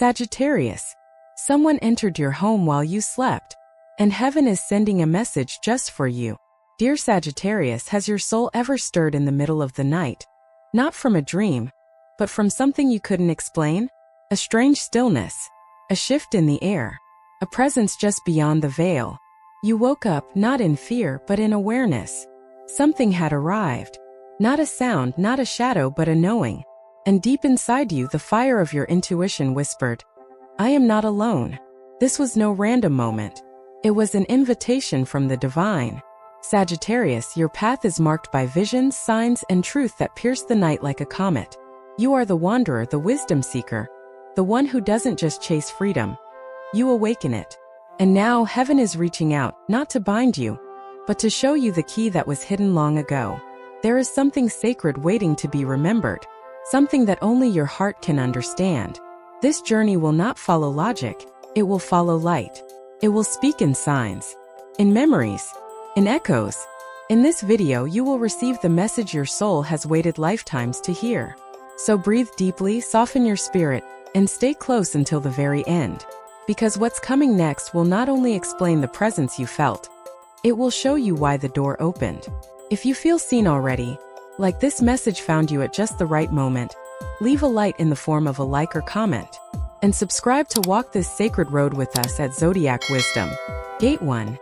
Sagittarius. Someone entered your home while you slept, and heaven is sending a message just for you. Dear Sagittarius, has your soul ever stirred in the middle of the night? Not from a dream, but from something you couldn't explain? A strange stillness, a shift in the air, a presence just beyond the veil. You woke up not in fear but in awareness. Something had arrived. Not a sound, not a shadow, but a knowing. And deep inside you, the fire of your intuition whispered, I am not alone. This was no random moment. It was an invitation from the divine. Sagittarius, your path is marked by visions, signs, and truth that pierce the night like a comet. You are the wanderer, the wisdom seeker, the one who doesn't just chase freedom. You awaken it. And now heaven is reaching out, not to bind you, but to show you the key that was hidden long ago. There is something sacred waiting to be remembered, something that only your heart can understand. This journey will not follow logic, it will follow light. It will speak in signs, in memories, in echoes. In this video you will receive the message your soul has waited lifetimes to hear. So breathe deeply, soften your spirit, and stay close until the very end. Because what's coming next will not only explain the presence you felt, it will show you why the door opened. If you feel seen already, like this message found you at just the right moment, leave a light in the form of a like or comment. And subscribe to walk this sacred road with us at Zodiac Wisdom. Gate 1.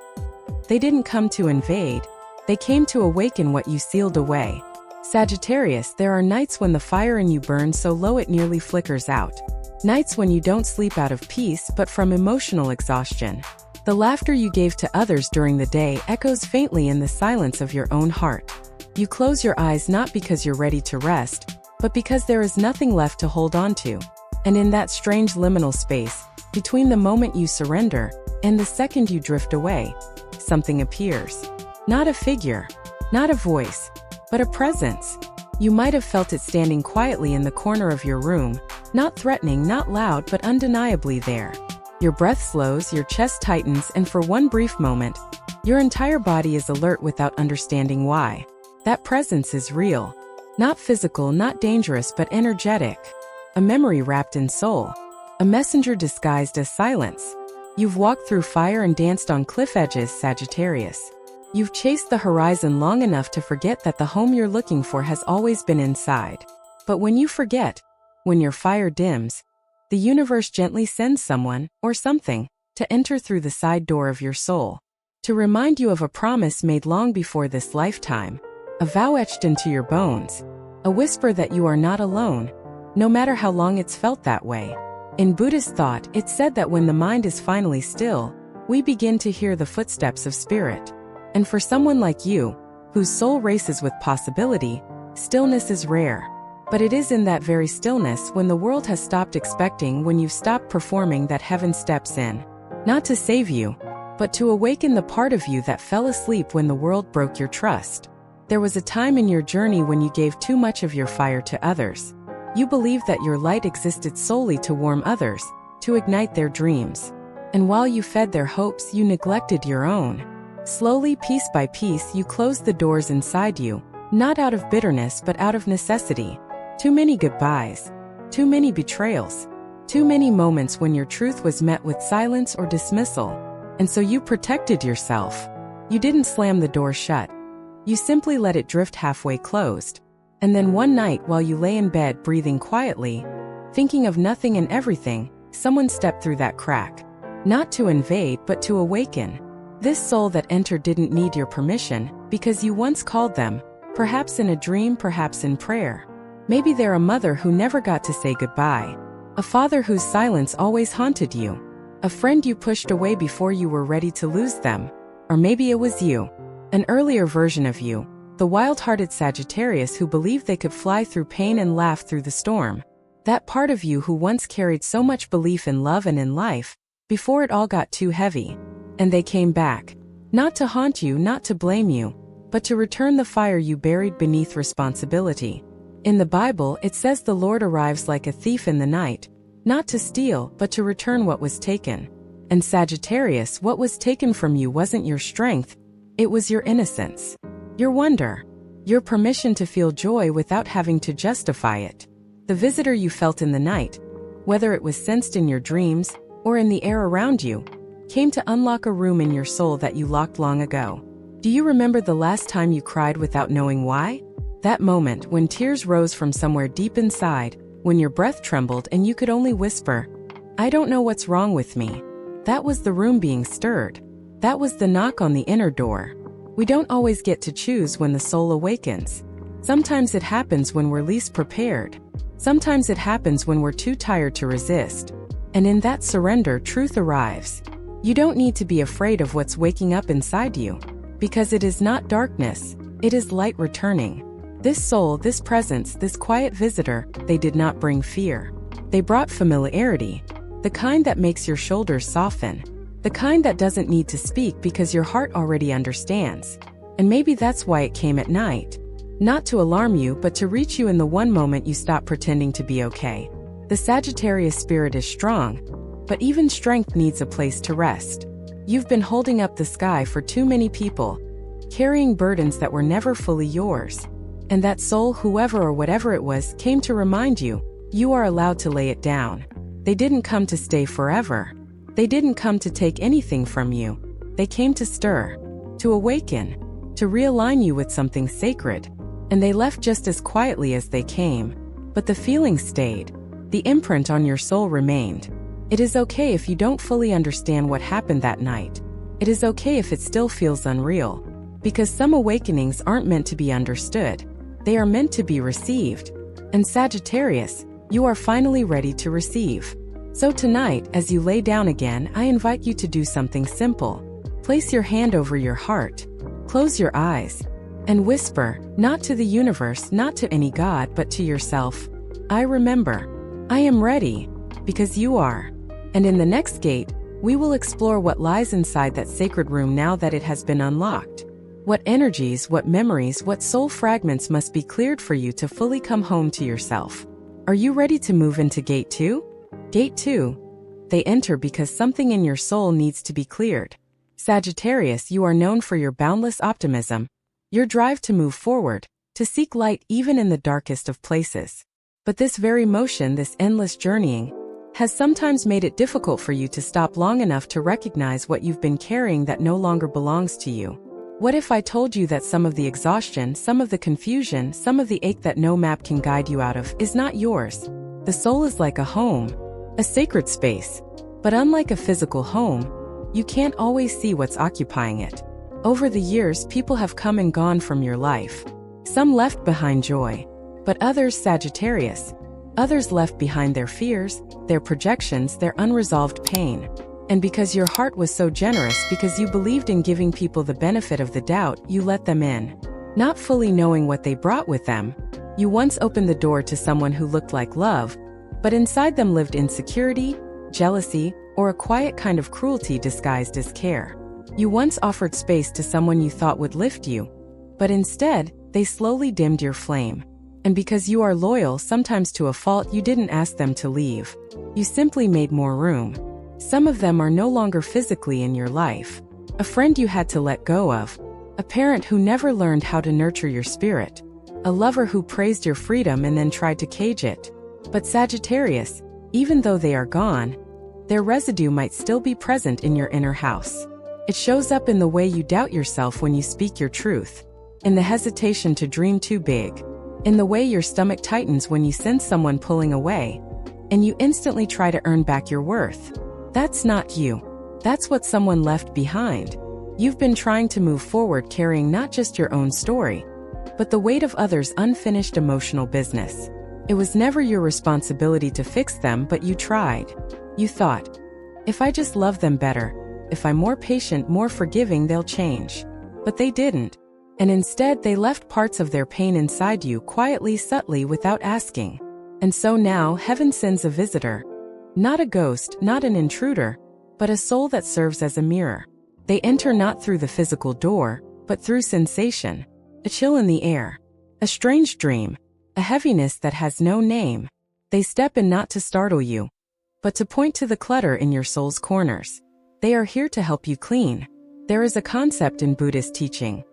They didn't come to invade, they came to awaken what you sealed away. Sagittarius, there are nights when the fire in you burns so low it nearly flickers out. Nights when you don't sleep out of peace but from emotional exhaustion. The laughter you gave to others during the day echoes faintly in the silence of your own heart. You close your eyes not because you're ready to rest, but because there is nothing left to hold on to. And in that strange liminal space, between the moment you surrender and the second you drift away, something appears. Not a figure, not a voice, but a presence. You might have felt it standing quietly in the corner of your room, not threatening, not loud, but undeniably there. Your breath slows, your chest tightens, and for one brief moment, your entire body is alert without understanding why. That presence is real. Not physical, not dangerous, but energetic. A memory wrapped in soul. A messenger disguised as silence. You've walked through fire and danced on cliff edges, Sagittarius. You've chased the horizon long enough to forget that the home you're looking for has always been inside. But when you forget, when your fire dims, the universe gently sends someone, or something, to enter through the side door of your soul. To remind you of a promise made long before this lifetime. A vow etched into your bones. A whisper that you are not alone, no matter how long it's felt that way. In Buddhist thought, it's said that when the mind is finally still, we begin to hear the footsteps of spirit. And for someone like you, whose soul races with possibility, stillness is rare. But it is in that very stillness, when the world has stopped expecting, when you've stopped performing, that heaven steps in. Not to save you, but to awaken the part of you that fell asleep when the world broke your trust. There was a time in your journey when you gave too much of your fire to others. You believed that your light existed solely to warm others, to ignite their dreams. And while you fed their hopes, you neglected your own. Slowly, piece by piece, you closed the doors inside you, not out of bitterness but out of necessity. Too many goodbyes, too many betrayals, too many moments when your truth was met with silence or dismissal. And so you protected yourself. You didn't slam the door shut. You simply let it drift halfway closed. And then one night, while you lay in bed breathing quietly, thinking of nothing and everything, someone stepped through that crack. Not to invade but to awaken. This soul that entered didn't need your permission, because you once called them, perhaps in a dream, perhaps in prayer. Maybe they're a mother who never got to say goodbye. A father whose silence always haunted you. A friend you pushed away before you were ready to lose them. Or maybe it was you. An earlier version of you. The wild-hearted Sagittarius who believed they could fly through pain and laugh through the storm. That part of you who once carried so much belief in love and in life, before it all got too heavy. And they came back. Not to haunt you, not to blame you, but to return the fire you buried beneath responsibility. In the Bible, it says the Lord arrives like a thief in the night, not to steal, but to return what was taken. And Sagittarius, what was taken from you wasn't your strength, it was your innocence. Your wonder. Your permission to feel joy without having to justify it. The visitor you felt in the night. whether it was sensed in your dreams or in the air around you, came to unlock a room in your soul that you locked long ago. Do you remember the last time you cried without knowing why? That moment when tears rose from somewhere deep inside, when your breath trembled and you could only whisper, "I don't know what's wrong with me." That was the room being stirred. That was the knock on the inner door. We don't always get to choose when the soul awakens. Sometimes it happens when we're least prepared. Sometimes it happens when we're too tired to resist. And in that surrender, truth arrives. You don't need to be afraid of what's waking up inside you, because it is not darkness, it is light returning. This soul, this presence, this quiet visitor, they did not bring fear. They brought familiarity, the kind that makes your shoulders soften, the kind that doesn't need to speak because your heart already understands. And maybe that's why it came at night. Not to alarm you, but to reach you in the one moment you stop pretending to be okay. The Sagittarius spirit is strong, but even strength needs a place to rest. You've been holding up the sky for too many people, carrying burdens that were never fully yours. And that soul, whoever or whatever it was, came to remind you, you are allowed to lay it down. They didn't come to stay forever. They didn't come to take anything from you. They came to stir, to awaken, to realign you with something sacred. And they left just as quietly as they came. But the feeling stayed. The imprint on your soul remained. It is okay if you don't fully understand what happened that night. It is okay if it still feels unreal. Because some awakenings aren't meant to be understood. They are meant to be received. And Sagittarius, you are finally ready to receive. So tonight, as you lay down again, I invite you to do something simple. Place your hand over your heart. Close your eyes. And whisper, not to the universe, not to any god, but to yourself, I remember. I am ready. Because you are. And in the next gate, we will explore what lies inside that sacred room now that it has been unlocked. What energies, what memories, what soul fragments must be cleared for you to fully come home to yourself. Are you ready to move into Gate 2? Gate 2. They enter because something in your soul needs to be cleared. Sagittarius, you are known for your boundless optimism, your drive to move forward, to seek light even in the darkest of places. But this very motion, this endless journeying, has sometimes made it difficult for you to stop long enough to recognize what you've been carrying that no longer belongs to you. What if I told you that some of the exhaustion, some of the confusion, some of the ache that no map can guide you out of is not yours? The soul is like a home, a sacred space. But unlike a physical home, you can't always see what's occupying it. Over the years, people have come and gone from your life. Some left behind joy, but others, Sagittarius, others left behind their fears, their projections, their unresolved pain. And because your heart was so generous, because you believed in giving people the benefit of the doubt, you let them in. Not fully knowing what they brought with them, you once opened the door to someone who looked like love, but inside them lived insecurity, jealousy, or a quiet kind of cruelty disguised as care. You once offered space to someone you thought would lift you, but instead, they slowly dimmed your flame. And because you are loyal, sometimes to a fault, you didn't ask them to leave. You simply made more room. Some of them are no longer physically in your life. A friend you had to let go of. A parent who never learned how to nurture your spirit. A lover who praised your freedom and then tried to cage it. But Sagittarius, even though they are gone, their residue might still be present in your inner house. It shows up in the way you doubt yourself when you speak your truth. In the hesitation to dream too big. In the way your stomach tightens when you sense someone pulling away. And you instantly try to earn back your worth. That's not you. That's what someone left behind. You've been trying to move forward carrying not just your own story, but the weight of others' unfinished emotional business. It was never your responsibility to fix them, but you tried. You thought, if I just love them better, if I'm more patient, more forgiving, they'll change. But they didn't. And instead, they left parts of their pain inside you quietly, subtly, without asking. And so now, heaven sends a visitor. Not a ghost, not an intruder, but a soul that serves as a mirror. They enter not through the physical door, but through sensation. A chill in the air. A strange dream. A heaviness that has no name. They step in not to startle you, but to point to the clutter in your soul's corners. They are here to help you clean. There is a concept in Buddhist teaching.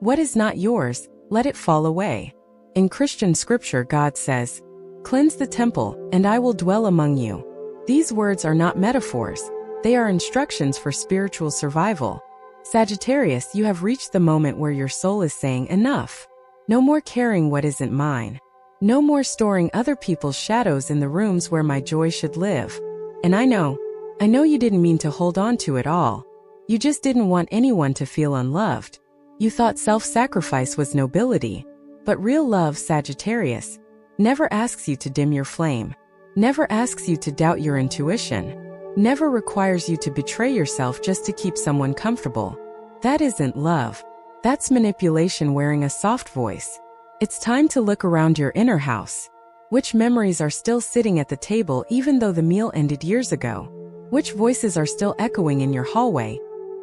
What is not yours, let it fall away. In Christian scripture, God says, Cleanse the temple, and I will dwell among you. These words are not metaphors. They are instructions for spiritual survival. Sagittarius, you have reached the moment where your soul is saying enough. No more carrying what isn't mine. No more storing other people's shadows in the rooms where my joy should live. And I know you didn't mean to hold on to it all. You just didn't want anyone to feel unloved. You thought self-sacrifice was nobility. But real love, Sagittarius, never asks you to dim your flame. Never asks you to doubt your intuition. Never requires you to betray yourself just to keep someone comfortable. That isn't love. That's manipulation wearing a soft voice. It's time to look around your inner house. Which memories are still sitting at the table even though the meal ended years ago? Which voices are still echoing in your hallway,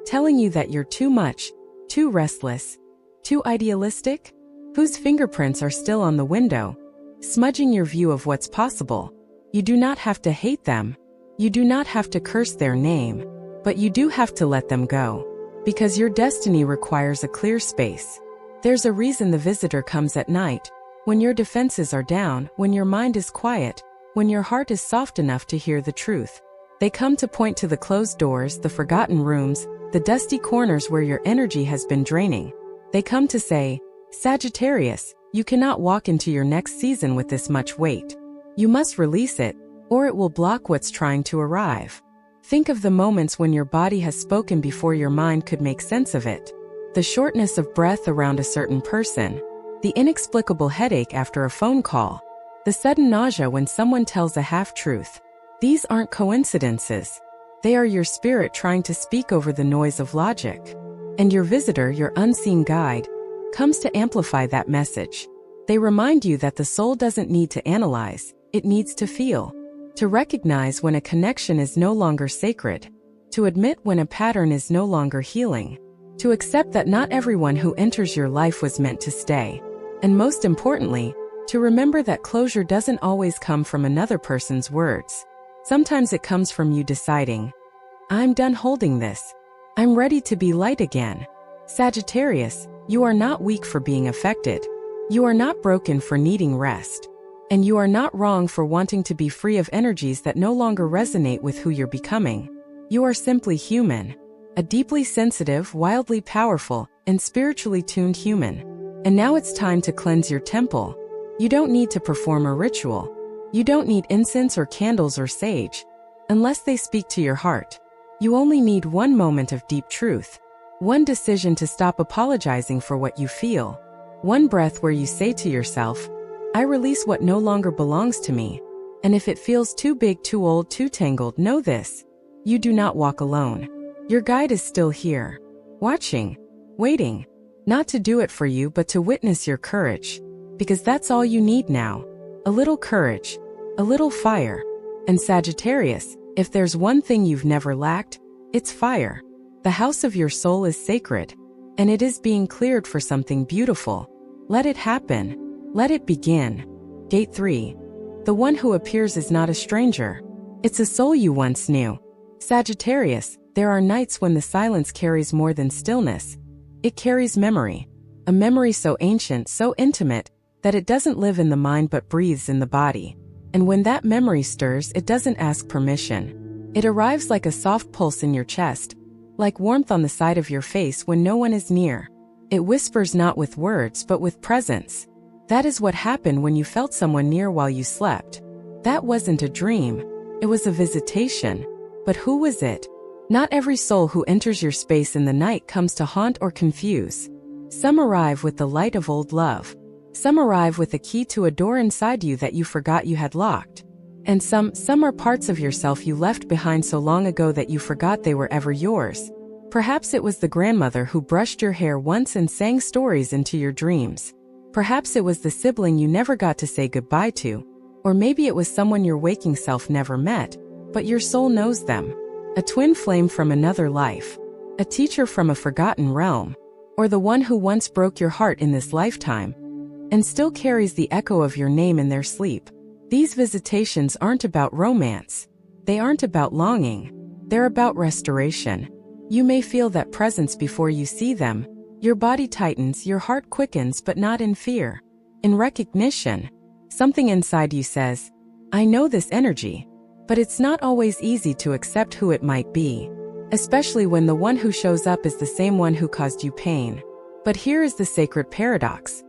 telling you that you're too much, too restless, too idealistic? Whose fingerprints are still on the window, smudging your view of what's possible? You do not have to hate them. You do not have to curse their name. But you do have to let them go. Because your destiny requires a clear space. There's a reason the visitor comes at night, when your defenses are down, when your mind is quiet, when your heart is soft enough to hear the truth. They come to point to the closed doors, the forgotten rooms, the dusty corners where your energy has been draining. They come to say, Sagittarius, you cannot walk into your next season with this much weight. You must release it, or it will block what's trying to arrive. Think of the moments when your body has spoken before your mind could make sense of it. The shortness of breath around a certain person. The inexplicable headache after a phone call. The sudden nausea when someone tells a half-truth. These aren't coincidences. They are your spirit trying to speak over the noise of logic. And your visitor, your unseen guide, comes to amplify that message. They remind you that the soul doesn't need to analyze, it needs to feel. To recognize when a connection is no longer sacred. To admit when a pattern is no longer healing. To accept that not everyone who enters your life was meant to stay. And most importantly, to remember that closure doesn't always come from another person's words. Sometimes it comes from you deciding, I'm done holding this. I'm ready to be light again. Sagittarius, you are not weak for being affected. You are not broken for needing rest. And you are not wrong for wanting to be free of energies that no longer resonate with who you're becoming. You are simply human. A deeply sensitive, wildly powerful, and spiritually tuned human. And now it's time to cleanse your temple. You don't need to perform a ritual. You don't need incense or candles or sage. Unless they speak to your heart. You only need one moment of deep truth. One decision to stop apologizing for what you feel. One breath where you say to yourself, I release what no longer belongs to me. And if it feels too big, too old, too tangled, know this. You do not walk alone. Your guide is still here. Watching. Waiting. Not to do it for you, but to witness your courage. Because that's all you need now. A little courage. A little fire. And Sagittarius, if there's one thing you've never lacked, it's fire. The house of your soul is sacred. And it is being cleared for something beautiful. Let it happen. Let it begin. Gate 3. The one who appears is not a stranger. It's a soul you once knew. Sagittarius, there are nights when the silence carries more than stillness. It carries memory. A memory so ancient, so intimate, that it doesn't live in the mind but breathes in the body. And when that memory stirs, it doesn't ask permission. It arrives like a soft pulse in your chest, like warmth on the side of your face when no one is near. It whispers not with words but with presence. That is what happened when you felt someone near while you slept. That wasn't a dream. It was a visitation. But who was it? Not every soul who enters your space in the night comes to haunt or confuse. Some arrive with the light of old love. Some arrive with a key to a door inside you that you forgot you had locked. And some are parts of yourself you left behind so long ago that you forgot they were ever yours. Perhaps it was the grandmother who brushed your hair once and sang stories into your dreams. Perhaps it was the sibling you never got to say goodbye to. Or maybe it was someone your waking self never met, but your soul knows them. A twin flame from another life. A teacher from a forgotten realm. Or the one who once broke your heart in this lifetime, and still carries the echo of your name in their sleep. These visitations aren't about romance. They aren't about longing. They're about restoration. You may feel that presence before you see them. Your body tightens, your heart quickens, but not in fear. In recognition. Something inside you says, I know this energy. But it's not always easy to accept who it might be, especially when the one who shows up is the same one who caused you pain. But here is the sacred paradox.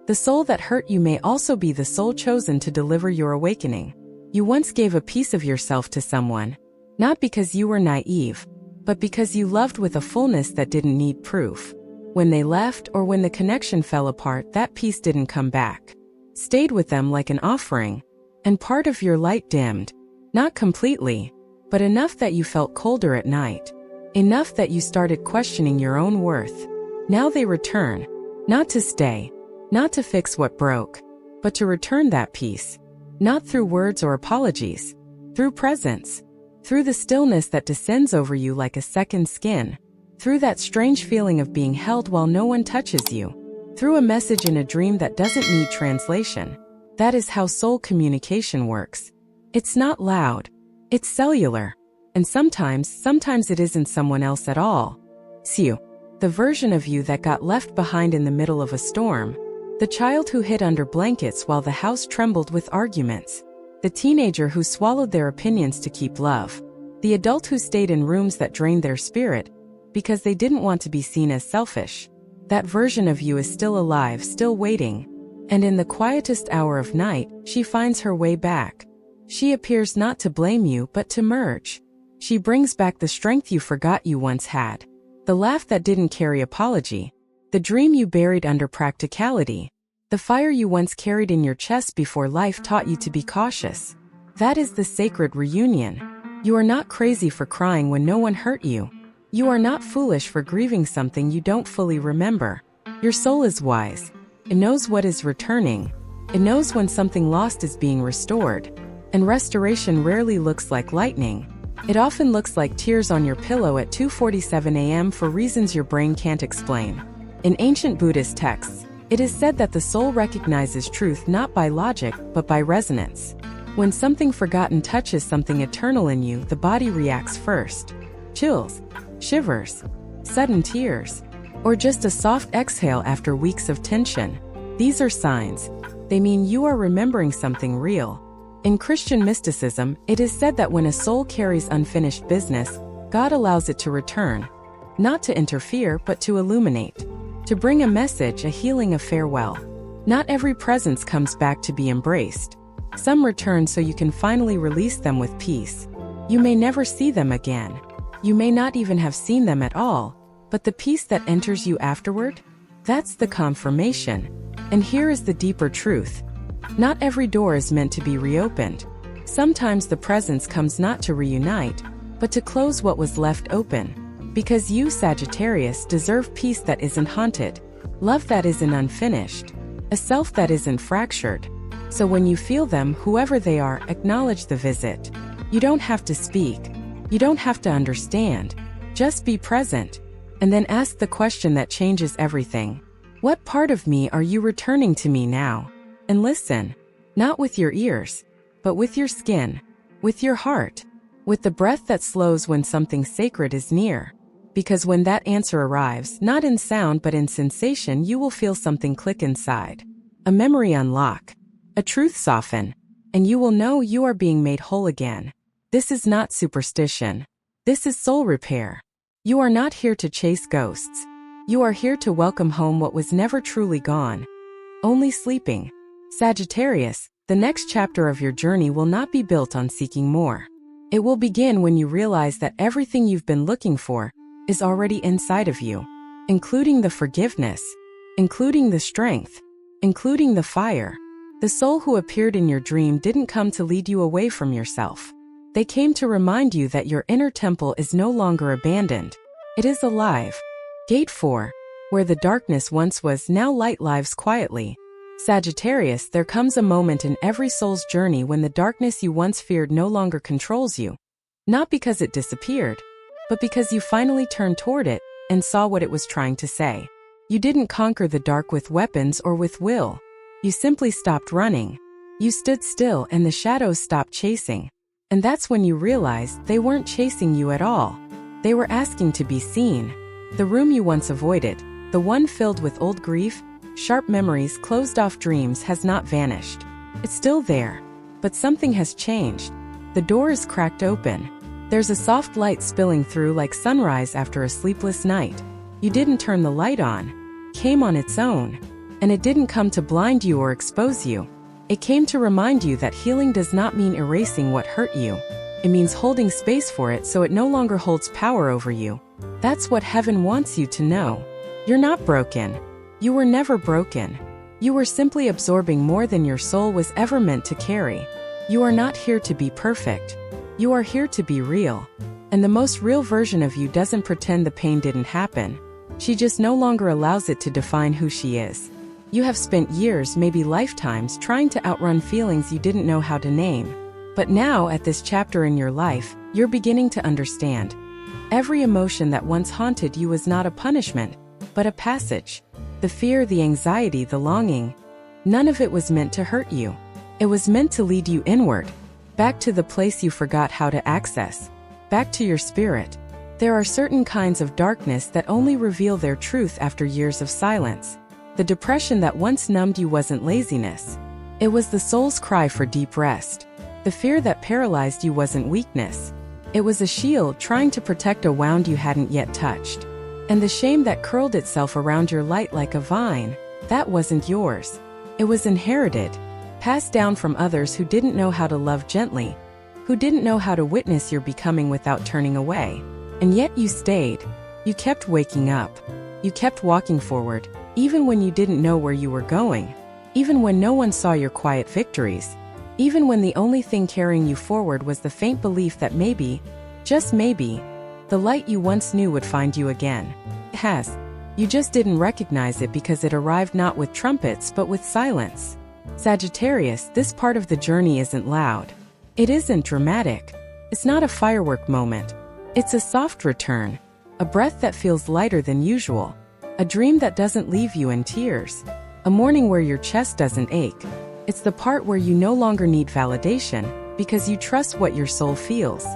The soul that hurt you may also be the soul chosen to deliver your awakening. You once gave a piece of yourself to someone, not because you were naive, but because you loved with a fullness that didn't need proof. When they left or when the connection fell apart, that piece didn't come back. Stayed with them like an offering, and part of your light dimmed. Not completely, but enough that you felt colder at night. Enough that you started questioning your own worth. Now they return, not to stay, not to fix what broke, but to return that peace. Not through words or apologies, through presence, through the stillness that descends over you like a second skin, through that strange feeling of being held while no one touches you, through a message in a dream that doesn't need translation. That is how soul communication works. It's not loud, it's cellular, and sometimes it isn't someone else at all. It's you, the version of you that got left behind in the middle of a storm, the child who hid under blankets while the house trembled with arguments, the teenager who swallowed their opinions to keep love, the adult who stayed in rooms that drained their spirit because they didn't want to be seen as selfish. That version of you is still alive, still waiting, and in the quietest hour of night, she finds her way back. She appears not to blame you but to merge. She brings back the strength you forgot you once had, the laugh that didn't carry apology, the dream you buried under practicality, the fire you once carried in your chest before life taught you to be cautious. That is the sacred reunion. You are not crazy for crying when no one hurt you. You are not foolish for grieving something you don't fully remember. Your soul is wise. It knows what is returning. It knows when something lost is being restored. And restoration rarely looks like lightning. It often looks like tears on your pillow at 2:47 a.m. for reasons your brain can't explain. In ancient Buddhist texts, it is said that the soul recognizes truth not by logic, but by resonance. When something forgotten touches something eternal in you, the body reacts first. Chills, shivers, sudden tears, or just a soft exhale after weeks of tension. These are signs. They mean you are remembering something real. In Christian mysticism, it is said that when a soul carries unfinished business, God allows it to return, not to interfere but to illuminate. To bring a message, a healing, a farewell. Not every presence comes back to be embraced. Some return so you can finally release them with peace. You may never see them again. You may not even have seen them at all, but the peace that enters you afterward? That's the confirmation. And here is the deeper truth. Not every door is meant to be reopened. Sometimes the presence comes not to reunite, but to close what was left open. Because you, Sagittarius, deserve peace that isn't haunted, love that isn't unfinished, a self that isn't fractured. So when you feel them, whoever they are, acknowledge the visit. You don't have to speak. You don't have to understand. Just be present. And then ask the question that changes everything. What part of me are you returning to me now? And listen, not with your ears, but with your skin, with your heart, with the breath that slows when something sacred is near. Because when that answer arrives, not in sound but in sensation, you will feel something click inside. A memory unlock, a truth soften, and you will know you are being made whole again. This is not superstition. This is soul repair. You are not here to chase ghosts. You are here to welcome home what was never truly gone, only sleeping. Sagittarius, the next chapter of your journey will not be built on seeking more. It will begin when you realize that everything you've been looking for is already inside of you, including the forgiveness, including the strength, including the fire. The soul who appeared in your dream didn't come to lead you away from yourself. They came to remind you that your inner temple is no longer abandoned. It is alive. Gate 4, where the darkness once was, now light lives quietly. Sagittarius, there comes a moment in every soul's journey when the darkness you once feared no longer controls you. Not because it disappeared, but because you finally turned toward it and saw what it was trying to say. You didn't conquer the dark with weapons or with will. You simply stopped running. You stood still and the shadows stopped chasing. And that's when you realized they weren't chasing you at all. They were asking to be seen. The room you once avoided, the one filled with old grief, sharp memories, closed-off dreams, has not vanished. It's still there. But something has changed. The door is cracked open. There's a soft light spilling through like sunrise after a sleepless night. You didn't turn the light on. It came on its own. And it didn't come to blind you or expose you. It came to remind you that healing does not mean erasing what hurt you. It means holding space for it so it no longer holds power over you. That's what heaven wants you to know. You're not broken. You were never broken. You were simply absorbing more than your soul was ever meant to carry. You are not here to be perfect. You are here to be real. And the most real version of you doesn't pretend the pain didn't happen. She just no longer allows it to define who she is. You have spent years, maybe lifetimes, trying to outrun feelings you didn't know how to name. But now, at this chapter in your life, you're beginning to understand. Every emotion that once haunted you was not a punishment, but a passage. The fear, the anxiety, the longing. None of it was meant to hurt you. It was meant to lead you inward, back to the place you forgot how to access, back to your spirit. There are certain kinds of darkness that only reveal their truth after years of silence. The depression that once numbed you wasn't laziness. It was the soul's cry for deep rest. The fear that paralyzed you wasn't weakness. It was a shield trying to protect a wound you hadn't yet touched. And the shame that curled itself around your light like a vine, that wasn't yours. It was inherited, passed down from others who didn't know how to love gently, who didn't know how to witness your becoming without turning away. And yet you stayed. You kept waking up. You kept walking forward, even when you didn't know where you were going, even when no one saw your quiet victories, even when the only thing carrying you forward was the faint belief that maybe, just maybe, the light you once knew would find you again. It has. You just didn't recognize it because it arrived not with trumpets but with silence. Sagittarius, this part of the journey isn't loud. It isn't dramatic. It's not a firework moment. It's a soft return, a breath that feels lighter than usual, a dream that doesn't leave you in tears, a morning where your chest doesn't ache. It's the part where you no longer need validation because you trust what your soul feels,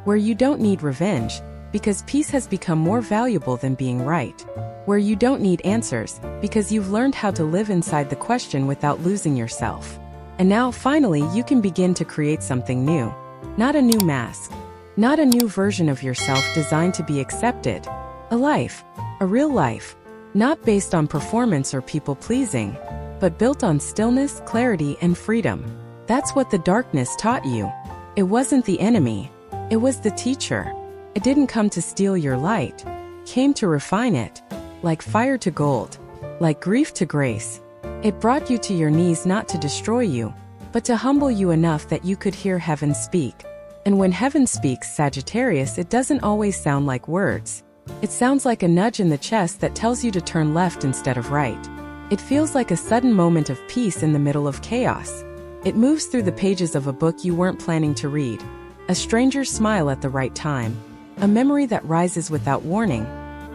where you don't need revenge because peace has become more valuable than being right, where you don't need answers because you've learned how to live inside the question without losing yourself. And now, finally, you can begin to create something new. Not a new mask, not a new version of yourself designed to be accepted. A life, a real life, not based on performance or people-pleasing, but built on stillness, clarity, and freedom. That's what the darkness taught you. It wasn't the enemy. It was the teacher. It didn't come to steal your light. It came to refine it. Like fire to gold. Like grief to grace. It brought you to your knees not to destroy you, but to humble you enough that you could hear heaven speak. And when heaven speaks, Sagittarius, it doesn't always sound like words. It sounds like a nudge in the chest that tells you to turn left instead of right. It feels like a sudden moment of peace in the middle of chaos. It moves through the pages of a book you weren't planning to read. A stranger's smile at the right time. A memory that rises without warning,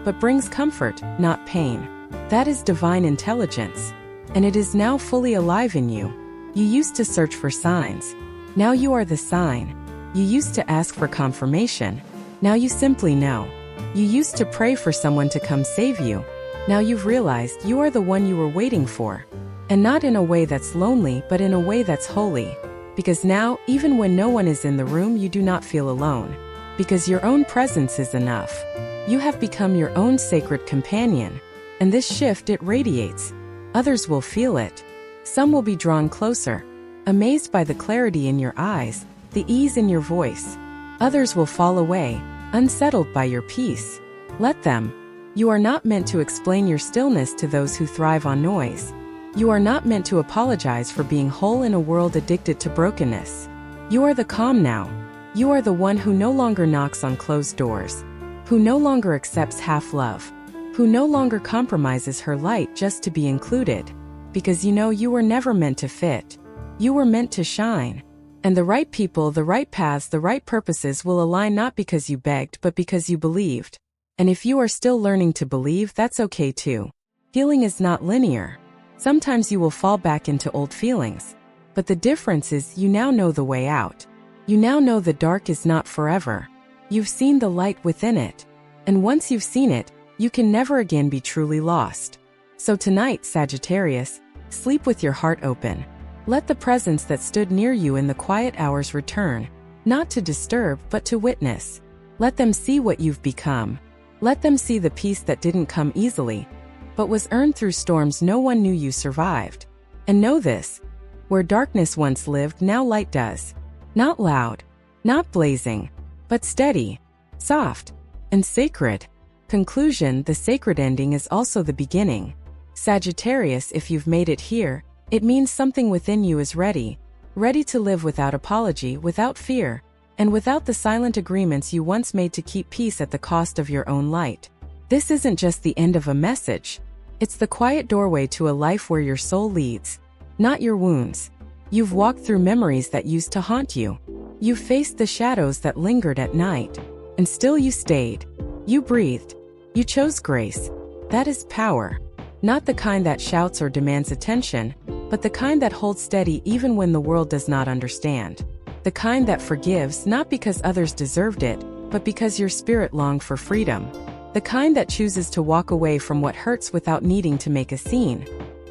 but brings comfort, not pain. That is divine intelligence. And it is now fully alive in you. You used to search for signs. Now you are the sign. You used to ask for confirmation. Now you simply know. You used to pray for someone to come save you. Now you've realized you are the one you were waiting for. And not in a way that's lonely, but in a way that's holy. Because now, even when no one is in the room, you do not feel alone. Because your own presence is enough. You have become your own sacred companion. And this shift, it radiates. Others will feel it. Some will be drawn closer, amazed by the clarity in your eyes, the ease in your voice. Others will fall away, unsettled by your peace. Let them. You are not meant to explain your stillness to those who thrive on noise. You are not meant to apologize for being whole in a world addicted to brokenness. You are the calm now. You are the one who no longer knocks on closed doors, who no longer accepts half love, who no longer compromises her light just to be included. Because you know you were never meant to fit. You were meant to shine. And the right people, the right paths, the right purposes will align not because you begged but because you believed. And if you are still learning to believe, that's okay too. Healing is not linear. Sometimes you will fall back into old feelings. But the difference is you now know the way out. You now know the dark is not forever. You've seen the light within it. And once you've seen it, you can never again be truly lost. So tonight, Sagittarius, sleep with your heart open. Let the presence that stood near you in the quiet hours return, not to disturb but to witness. Let them see what you've become. Let them see the peace that didn't come easily, but was earned through storms no one knew you survived. And know this: where darkness once lived, now light does. Not loud, not blazing, but steady, soft, and sacred. Conclusion: the sacred ending is also the beginning. Sagittarius, if you've made it here, it means something within you is ready to live without apology, without fear, and without the silent agreements you once made to keep peace at the cost of your own light. This isn't just the end of a message. It's the quiet doorway to a life where your soul leads, not your wounds. You've walked through memories that used to haunt you. You've faced the shadows that lingered at night. And still you stayed. You breathed. You chose grace. That is power. Not the kind that shouts or demands attention, but the kind that holds steady even when the world does not understand. The kind that forgives not because others deserved it, but because your spirit longed for freedom. The kind that chooses to walk away from what hurts without needing to make a scene.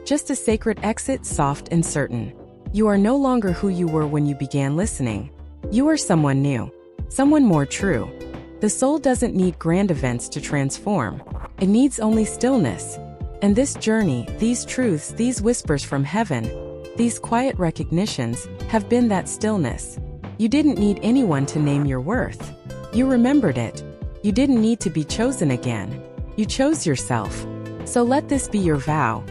Just a sacred exit, soft and certain. You are no longer who you were when you began listening. You are someone new. Someone more true. The soul doesn't need grand events to transform. It needs only stillness. And this journey, these truths, these whispers from heaven, these quiet recognitions, have been that stillness. You didn't need anyone to name your worth. You remembered it. You didn't need to be chosen again. You chose yourself. So let this be your vow.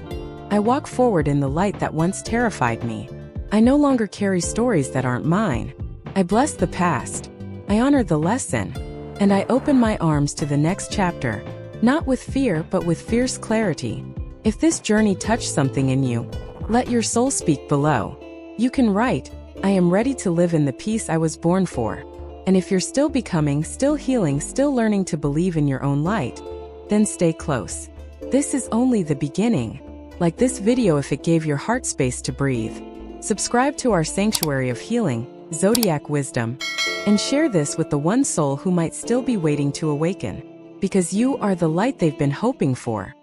I walk forward in the light that once terrified me. I no longer carry stories that aren't mine. I bless the past. I honor the lesson. And I open my arms to the next chapter, not with fear but with fierce clarity. If this journey touched something in you, let your soul speak below. You can write, I am ready to live in the peace I was born for. And if you're still becoming, still healing, still learning to believe in your own light, then stay close. This is only the beginning. Like this video if it gave your heart space to breathe. Subscribe to our sanctuary of healing, Zodiac Wisdom, and share this with the one soul who might still be waiting to awaken. Because you are the light they've been hoping for.